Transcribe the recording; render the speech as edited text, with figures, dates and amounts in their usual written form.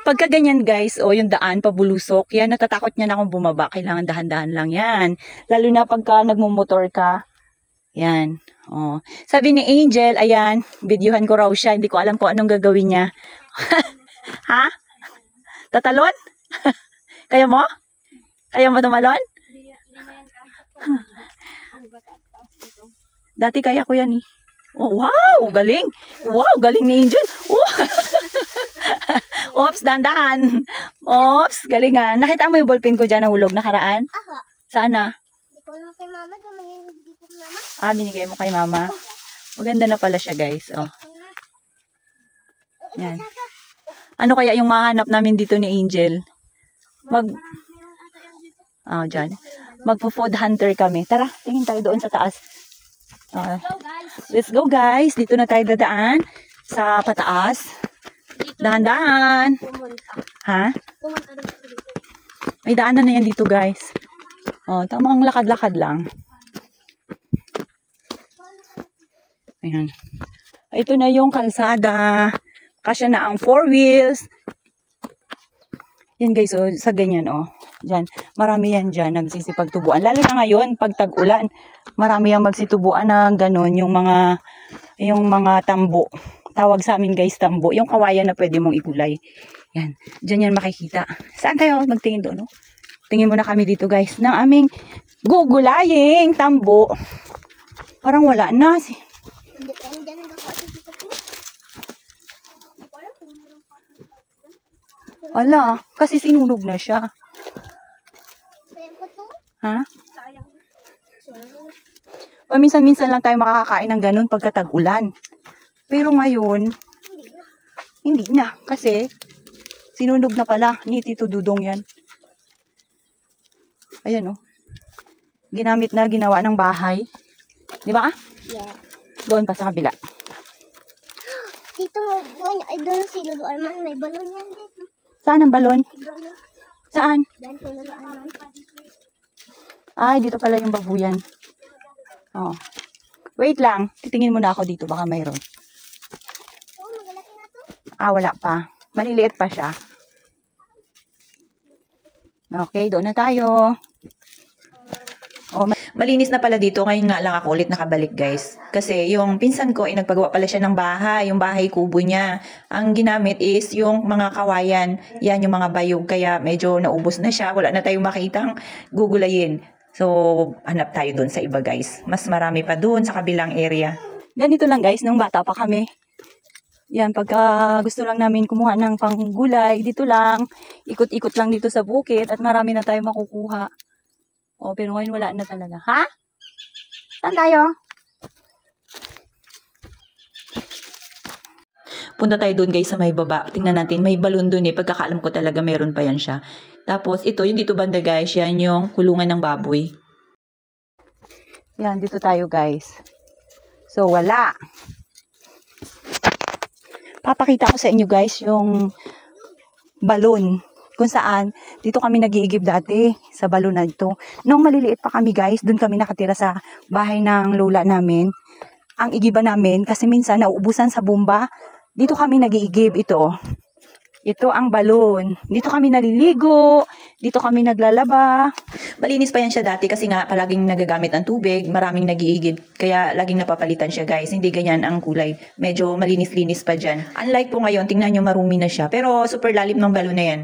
Pagka ganyan guys, o yung daan pabulusok, yan natatakot niya na kung bumaba. Kailangan dahan-dahan lang yan. Lalo na pagka nagmumotor ka. Yan. Oh. Sabi ni Angel, ayan, videohan ko raw siya. Hindi ko alam kung anong gagawin niya. Ha? Tatalon? Kaya mo? Kaya mo tumalon? Dati kaya ko yan eh. Oh, wow, galing. Wow, galing ni Angel. Oh. Ops, dandahan. Ops, galing nga. Nakita mo yung ballpen ko dyan nahulog nakaraan? Aha. Sana? Hindi ko lang kay mama. Hindi ko mama. Ah, binigay mo kay mama. Maganda na pala siya guys. Oh. Yan. Ano kaya yung mahanap namin dito ni Angel? Dyan. Magpo-food hunter kami. Tara, tingin tayo doon sa taas. Let's go guys. Dito na tayo dadaan sa pataas. Dahan-dahan. Ha? May daanan na yan dito guys. Oh, tamang lakad-lakad lang. Ayan. Ito na yung kalsada. Kasya na ang 4 wheels. Yan guys, oh, sa ganyan, oh. Diyan, marami yan dyan nagsisipagtubuan. Lalo na ngayon, pag tag-ulan, marami yang magsitubuan ng ganun, yung mga tambo. Tawag sa amin guys, tambo. Yung kawayan na pwede mong igulay. Yan, dyan yan makikita. Saan tayo magtingin doon, no? Tingin muna kami dito guys, ng aming gugulaying tambo. Parang wala na. Wala, kasi sinunog na siya. Ha? Paminsan-minsan lang tayo makakakain ng ganun pagka tag-ulan. Pero ngayon, hindi na. Kasi, sinunog na pala. Ni Tito Dudong yan. Ayan, oh. Ginamit na, ginawa ng bahay. Di ba? Yeah. Doon pa sa kabila. Dito, doon si Lolo Arman. May balon yan dito. Saan ang balon? Saan? Doon si Lolo Arman. Ay, dito pala yung babuyan. Oh. Wait lang. Titingin muna ako dito. Baka mayroon. Oh, magalaki na to. Wala pa. Maliliit pa siya. Okay, doon na tayo. Oh, malinis na pala dito. Ngayon nga lang ako ulit nakabalik guys. Kasi yung pinsan ko, nagpagawa pala siya ng bahay. Yung bahay kubo niya. Ang ginamit is yung mga kawayan. Yan yung mga bayog. Kaya medyo naubos na siya. Wala na tayong makitang gugulayin. So, hanap tayo doon sa iba guys. Mas marami pa doon sa kabilang area. Ganito lang guys, nung bata pa kami. Yan, pagka gusto lang namin kumuha ng panggulay, dito lang. Ikot-ikot lang dito sa bukid at marami na tayo makukuha. Oh, pero ngayon wala na talaga. Ha? Saan tayo? Punta tayo doon guys sa may baba. Tingnan natin, may balon doon eh. Pagkakaalam ko talaga meron pa yan siya. Tapos ito, yung dito banda guys, yan yung kulungan ng baboy. Yan, dito tayo guys. So, wala. Papakita ko sa inyo guys yung balon. Kung saan, dito kami nag-iigib dati sa balon na ito. Nung maliliit pa kami guys, doon kami nakatira sa bahay ng lola namin. Ang igiba namin, kasi minsan nauubusan sa bomba, dito kami nag-iigib ito. Ito ang balon. Dito kami naliligo. Dito kami naglalaba. Malinis pa yan siya dati kasi nga palaging nagagamit ng tubig. Maraming nag-iigib. Kaya laging napapalitan siya guys. Hindi ganyan ang kulay. Medyo malinis-linis pa dyan. Unlike po ngayon, tingnan nyo marumi na siya. Pero super lalim ng balon na yan.